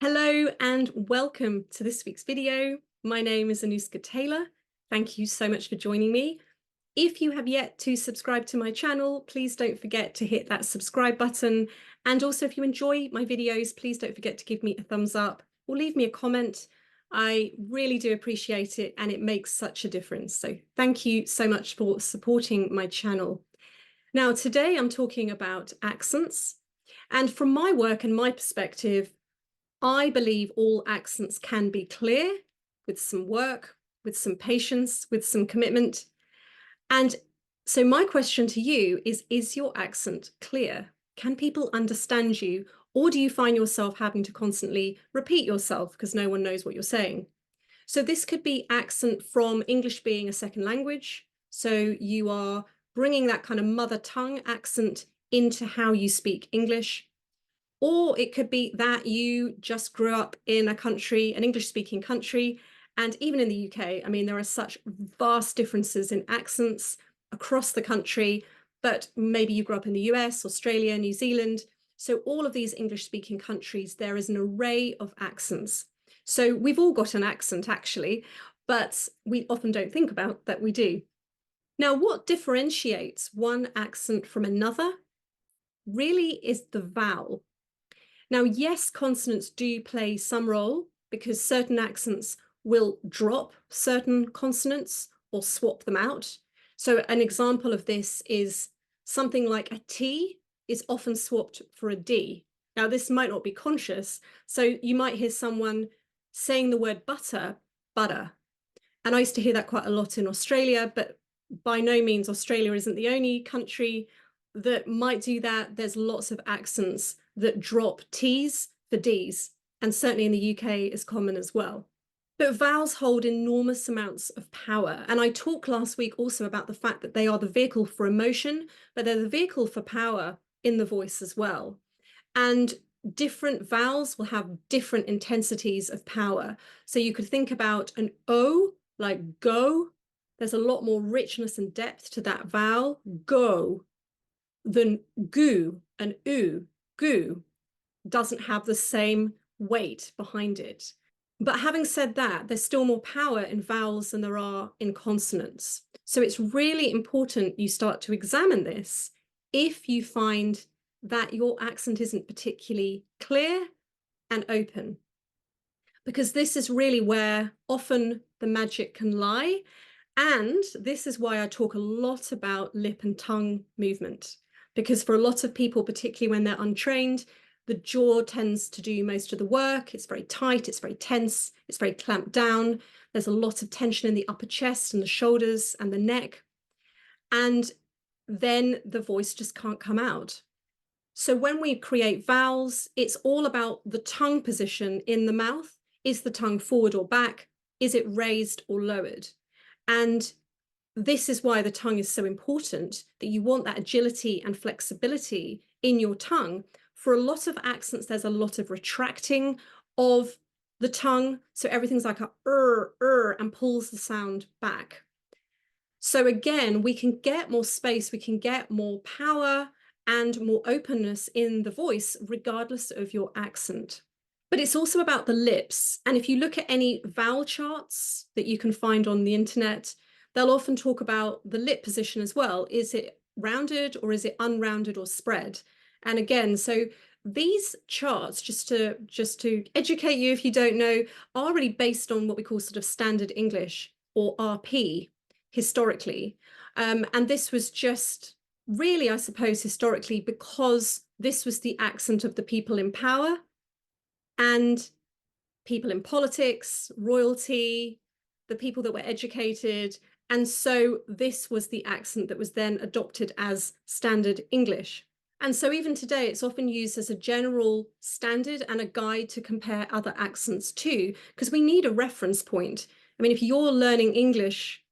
Hello and welcome to this week's video. My name is Anuska Taylor. Thank you so much for joining me. If you have yet to subscribe to my channel, please don't forget to hit that subscribe button. And also, if you enjoy my videos, please don't forget to give me a thumbs up or leave me a comment. I really do appreciate it and it makes such a difference. So thank you so much for supporting my channel. Now, today I'm talking about accents. And from my work and my perspective, I believe all accents can be clear with some work, with some patience, with some commitment. And so my question to you is your accent clear? Can people understand you? Or do you find yourself having to constantly repeat yourself because no one knows what you're saying? So this could be accent from English being a second language. So you are bringing that kind of mother tongue accent into how you speak English. Or it could be that you just grew up in a country, an English-speaking country, and even in the UK, I mean, there are such vast differences in accents across the country, but maybe you grew up in the US, Australia, New Zealand. So all of these English-speaking countries, there is an array of accents. So we've all got an accent, actually, but we often don't think about that we do. Now, what differentiates one accent from another really is the vowel. Now, yes, consonants do play some role because certain accents will drop certain consonants or swap them out. So an example of this is something like a T is often swapped for a D. Now, this might not be conscious. So you might hear someone saying the word butter, butter. And I used to hear that quite a lot in Australia, but by no means Australia isn't the only country that might do that. There's lots of accents that drop T's for D's, and certainly in the UK is common as well. But vowels hold enormous amounts of power. And I talked last week also about the fact that they are the vehicle for emotion, but they're the vehicle for power in the voice as well. And different vowels will have different intensities of power. So you could think about an O, like go. There's a lot more richness and depth to that vowel, go, than goo and oo, goo, doesn't have the same weight behind it. But having said that, there's still more power in vowels than there are in consonants. So it's really important you start to examine this if you find that your accent isn't particularly clear and open, because this is really where often the magic can lie. And this is why I talk a lot about lip and tongue movement, because for a lot of people, particularly when they're untrained, the jaw tends to do most of the work. It's very tight, it's very tense, it's very clamped down. There's a lot of tension in the upper chest and the shoulders and the neck. And then the voice just can't come out. So when we create vowels, it's all about the tongue position in the mouth. Is the tongue forward or back? Is it raised or lowered? And this is why the tongue is so important, that you want that agility and flexibility in your tongue. For a lot of accents, there's a lot of retracting of the tongue. So everything's like a and pulls the sound back. So again, we can get more space, we can get more power and more openness in the voice, regardless of your accent. But it's also about the lips. And if you look at any vowel charts that you can find on the internet, they'll often talk about the lip position as well. Is it rounded or is it unrounded or spread? And again, so these charts, just to educate you if you don't know, are really based on what we call sort of standard English, or RP, historically. And this was just really, I suppose, historically, because this was the accent of the people in power and people in politics, royalty, the people that were educated. And so this was the accent that was then adopted as standard English. And so even today, it's often used as a general standard and a guide to compare other accents to, because we need a reference point. I mean, if you're learning English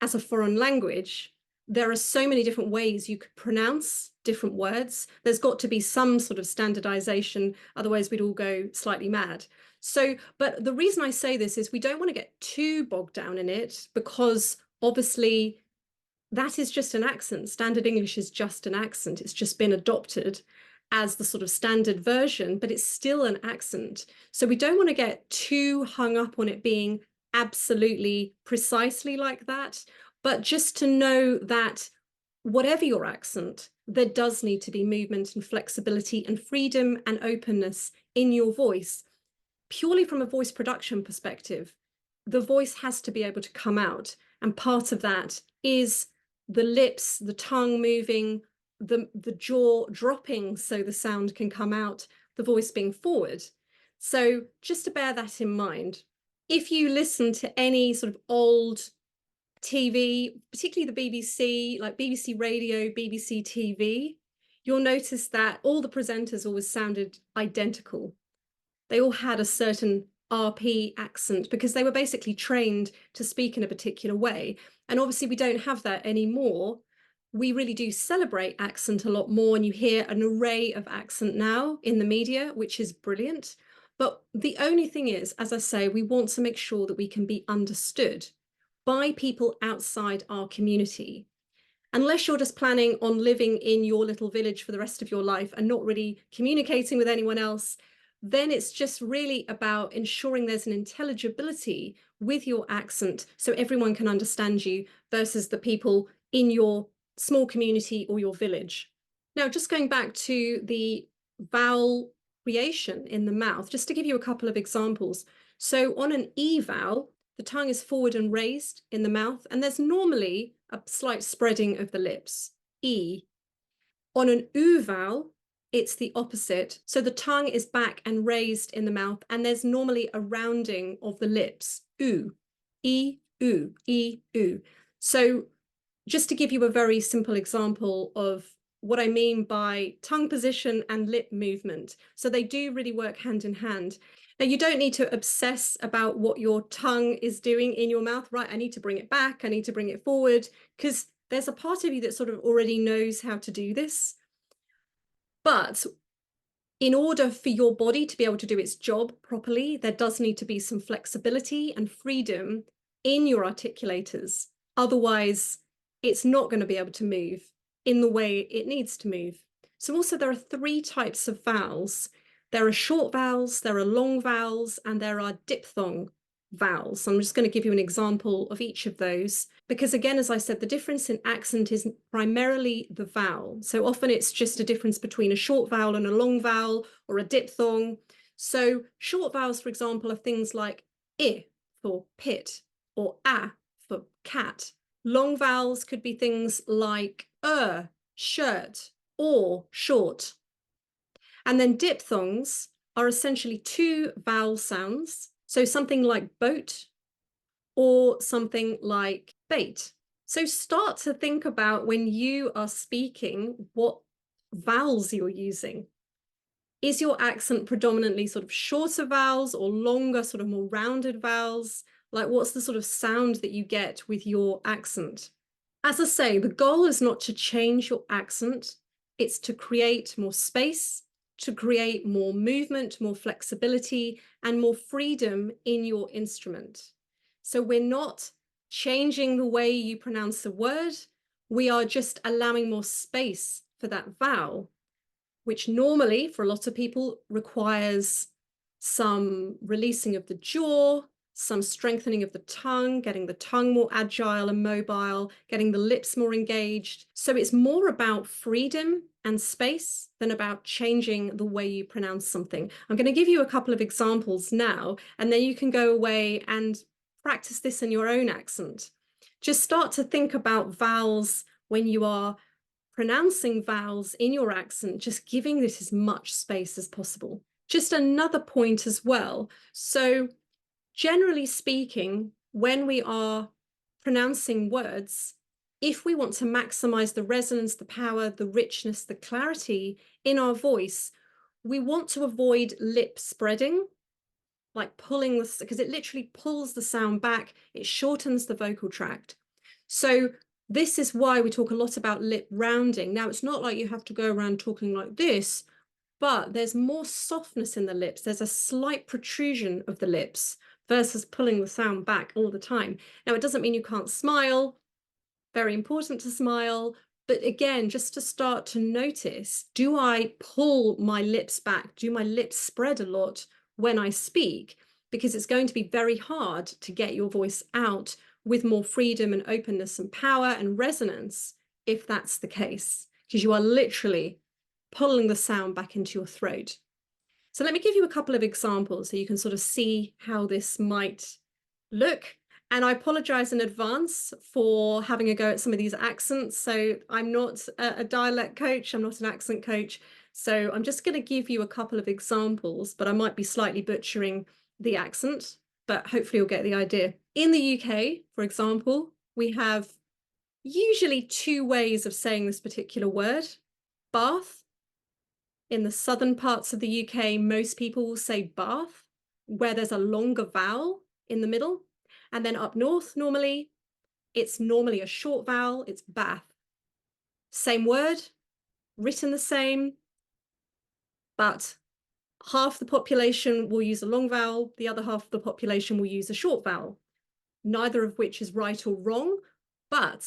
as a foreign language, there are so many different ways you could pronounce different words. There's got to be some sort of standardization, otherwise we'd all go slightly mad. So, but the reason I say this is we don't want to get too bogged down in it, because obviously that is just an accent. Standard English is just an accent. It's just been adopted. as the sort of standard version, but it's still an accent. So we don't want to get too hung up on it being absolutely precisely like that, but just to know that whatever your accent, there does need to be movement and flexibility and freedom and openness in your voice. Purely from a voice production perspective, the voice has to be able to come out. And part of that is the lips, the tongue moving, the jaw dropping so the sound can come out, the voice being forward. So just to bear that in mind, if you listen to any sort of old TV, particularly the BBC, like BBC Radio, BBC TV, you'll notice that all the presenters always sounded identical. They all had a certain RP accent because they were basically trained to speak in a particular way. And obviously we don't have that anymore. We really do celebrate accent a lot more, and you hear an array of accent now in the media, which is brilliant. But the only thing is, as I say, we want to make sure that we can be understood by people outside our community. Unless you're just planning on living in your little village for the rest of your life and not really communicating with anyone else, then it's just really about ensuring there's an intelligibility with your accent so everyone can understand you versus the people in your small community or your village. Now, just going back to the vowel creation in the mouth, just to give you a couple of examples. So on an E vowel, the tongue is forward and raised in the mouth, and there's normally a slight spreading of the lips, E. On an U vowel, it's the opposite. So the tongue is back and raised in the mouth, and there's normally a rounding of the lips, U, E, U, E, U. So just to give you a very simple example of what I mean by tongue position and lip movement. So they do really work hand in hand. Now, you don't need to obsess about what your tongue is doing in your mouth, right? I need to bring it back, I need to bring it forward, because there's a part of you that sort of already knows how to do this. But in order for your body to be able to do its job properly, there does need to be some flexibility and freedom in your articulators. Otherwise, it's not going to be able to move in the way it needs to move. So also there are 3 types of vowels. There are short vowels, there are long vowels, and there are diphthong vowels. I'm just going to give you an example of each of those, because again, as I said, the difference in accent is primarily the vowel. So often it's just a difference between a short vowel and a long vowel, or a diphthong. So short vowels, for example, are things like I for pit, or a for cat. Long vowels could be things like shirt, or short. And then diphthongs are essentially 2 vowel sounds. So something like boat or something like bait. So start to think about, when you are speaking, what vowels you're using. Is your accent predominantly sort of shorter vowels or longer, sort of more rounded vowels? Like, what's the sort of sound that you get with your accent? As I say, the goal is not to change your accent. It's to create more space, to create more movement, more flexibility, and more freedom in your instrument. So we're not changing the way you pronounce a word. We are just allowing more space for that vowel, which normally for a lot of people requires some releasing of the jaw, some strengthening of the tongue, getting the tongue more agile and mobile, getting the lips more engaged. So it's more about freedom and space than about changing the way you pronounce something. I'm going to give you a couple of examples now, and then you can go away and practice this in your own accent. Just start to think about vowels when you are pronouncing vowels in your accent, just giving this as much space as possible. Just another point as well. So generally speaking, when we are pronouncing words, if we want to maximize the resonance, the power, the richness, the clarity in our voice, we want to avoid lip spreading, like pulling this, because it literally pulls the sound back, it shortens the vocal tract. So this is why we talk a lot about lip rounding. Now, it's not like you have to go around talking like this, but there's more softness in the lips. There's a slight protrusion of the lips versus pulling the sound back all the time. Now, it doesn't mean you can't smile. Very important to smile, But again, just to start to notice, do I pull my lips back? Do my lips spread a lot when I speak? Because it's going to be very hard to get your voice out with more freedom and openness and power and resonance if that's the case, because you are literally pulling the sound back into your throat. So let me give you a couple of examples so you can sort of see how this might look. And I apologize in advance for having a go at some of these accents. So I'm not a dialect coach, I'm not an accent coach. So I'm just going to give you a couple of examples, but I might be slightly butchering the accent, but hopefully you'll get the idea. In the UK, for example, we have usually two ways of saying this particular word: bath. In the southern parts of the UK, most people will say bath, where there's a longer vowel in the middle. And then up north, it's normally a short vowel, it's bath. Same word, written the same, but half the population will use a long vowel, the other half of the population will use a short vowel, neither of which is right or wrong. But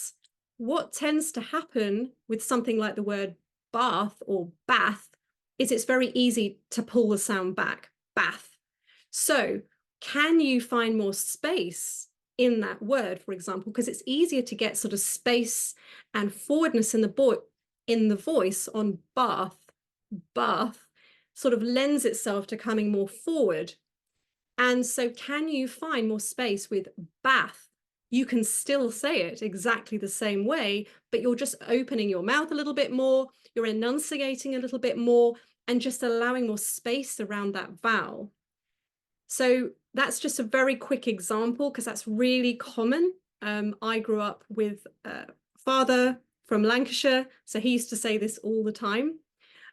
what tends to happen with something like the word bath or bath is it's very easy to pull the sound back, bath. So can you find more space in that word, for example, because it's easier to get sort of space and forwardness in the voice on bath, bath sort of lends itself to coming more forward. And so can you find more space with bath? You can still say it exactly the same way, but you're just opening your mouth a little bit more, you're enunciating a little bit more, and just allowing more space around that vowel. So that's just a very quick example because that's really common. I grew up with a father from Lancashire, so he used to say this all the time.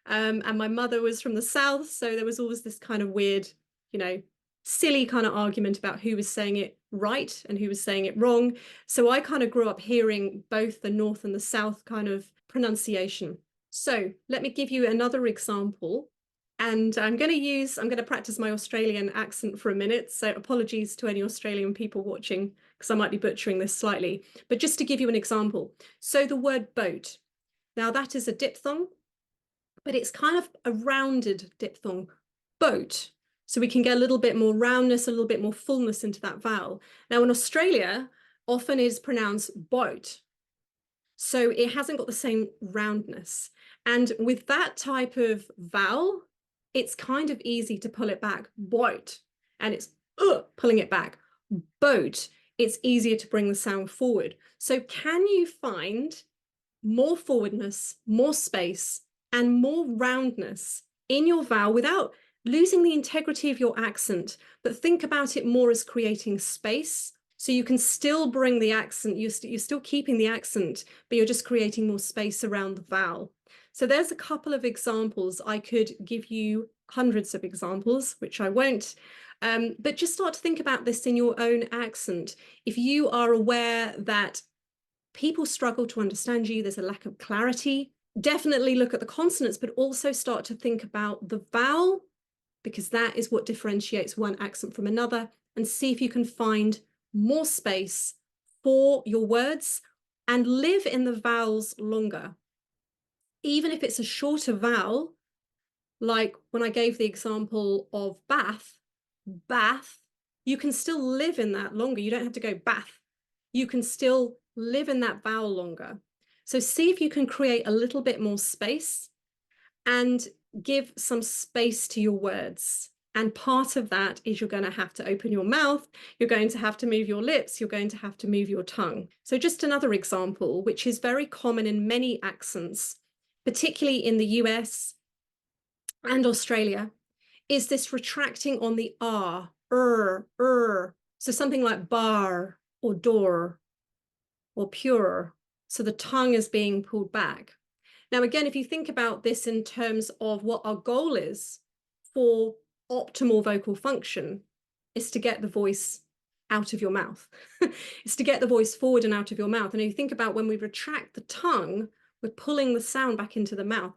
And my mother was from the south, so there was always this kind of weird, silly kind of argument about who was saying it right and who was saying it wrong. So I kind of grew up hearing both the north and the south kind of pronunciation. So let me give you another example. And I'm going to practice my Australian accent for a minute. So apologies to any Australian people watching, because I might be butchering this slightly. But just to give you an example. So the word boat. Now that is a diphthong, but it's kind of a rounded diphthong, boat. So we can get a little bit more roundness, a little bit more fullness into that vowel. Now in Australia, often is pronounced boat. So it hasn't got the same roundness. And with that type of vowel, it's kind of easy to pull it back, boat. And it's pulling it back, boat. It's easier to bring the sound forward. So can you find more forwardness, more space, and more roundness in your vowel without losing the integrity of your accent, but think about it more as creating space. So you can still bring the accent, you're still keeping the accent, but you're just creating more space around the vowel. So there's a couple of examples. I could give you hundreds of examples, which I won't, but just start to think about this in your own accent. If you are aware that people struggle to understand you, there's a lack of clarity, definitely look at the consonants, but also start to think about the vowel, because that is what differentiates one accent from another, and see if you can find more space for your words and live in the vowels longer. Even if it's a shorter vowel, like when I gave the example of bath, bath, you can still live in that longer. You don't have to go bath. You can still live in that vowel longer. So see if you can create a little bit more space and give some space to your words. And part of that is you're going to have to open your mouth, you're going to have to move your lips, you're going to have to move your tongue. So just another example, which is very common in many accents, particularly in the US and Australia, is this retracting on the R, So something like bar or door or pure. So the tongue is being pulled back. Now, again, if you think about this in terms of what our goal is for optimal vocal function, is to get the voice out of your mouth. It's to get the voice forward and out of your mouth. And if you think about when we retract the tongue, we're pulling the sound back into the mouth.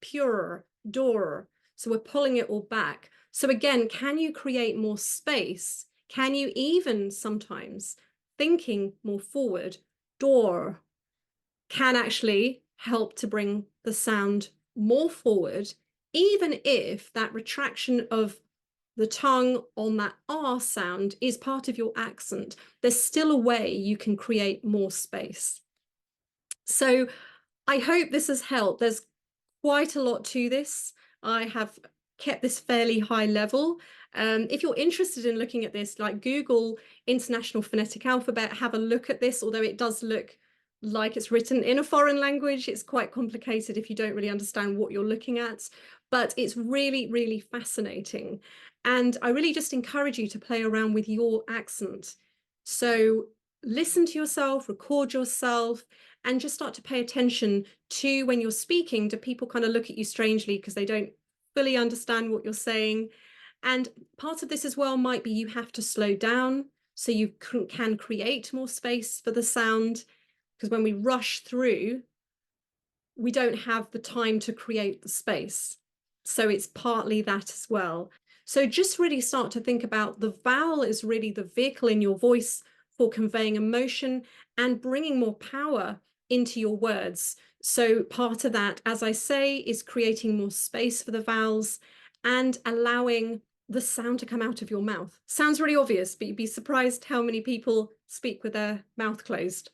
Pure, door. So we're pulling it all back. So again, can you create more space? Can you even sometimes thinking more forward, door, can actually help to bring the sound more forward, even if that retraction of the tongue on that R sound is part of your accent. There's still a way you can create more space. So I hope this has helped. There's quite a lot to this. I have kept this fairly high level. If you're interested in looking at this, like Google International Phonetic Alphabet, have a look at this, although it does look like it's written in a foreign language. It's quite complicated if you don't really understand what you're looking at, but it's really, really fascinating. And I really just encourage you to play around with your accent. So listen to yourself, record yourself, and just start to pay attention to when you're speaking. Do people kind of look at you strangely because they don't fully understand what you're saying? And part of this as well might be you have to slow down so you can create more space for the sound, because when we rush through, we don't have the time to create the space. So it's partly that as well. So just really start to think about the vowel is really the vehicle in your voice for conveying emotion and bringing more power into your words. So part of that, as I say, is creating more space for the vowels and allowing the sound to come out of your mouth. Sounds really obvious, but you'd be surprised how many people speak with their mouth closed.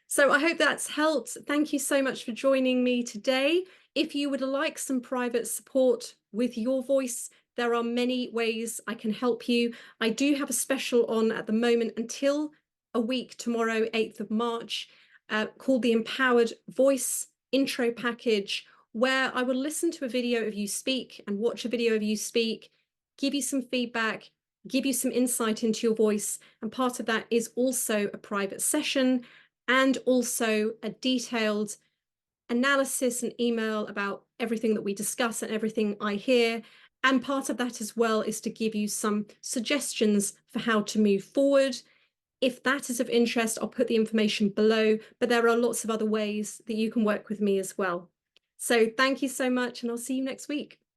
So I hope that's helped. Thank you so much for joining me today. If you would like some private support with your voice, there are many ways I can help you. I do have a special on at the moment until a week tomorrow, 8th of March, called the Empowered Voice Intro Package, where I will listen to a video of you speak and watch a video of you speak, give you some feedback, give you some insight into your voice. And part of that is also a private session and also a detailed analysis and email about everything that we discuss and everything I hear. And part of that as well is to give you some suggestions for how to move forward. If that is of interest, I'll put the information below, but there are lots of other ways that you can work with me as well. So thank you so much, and I'll see you next week.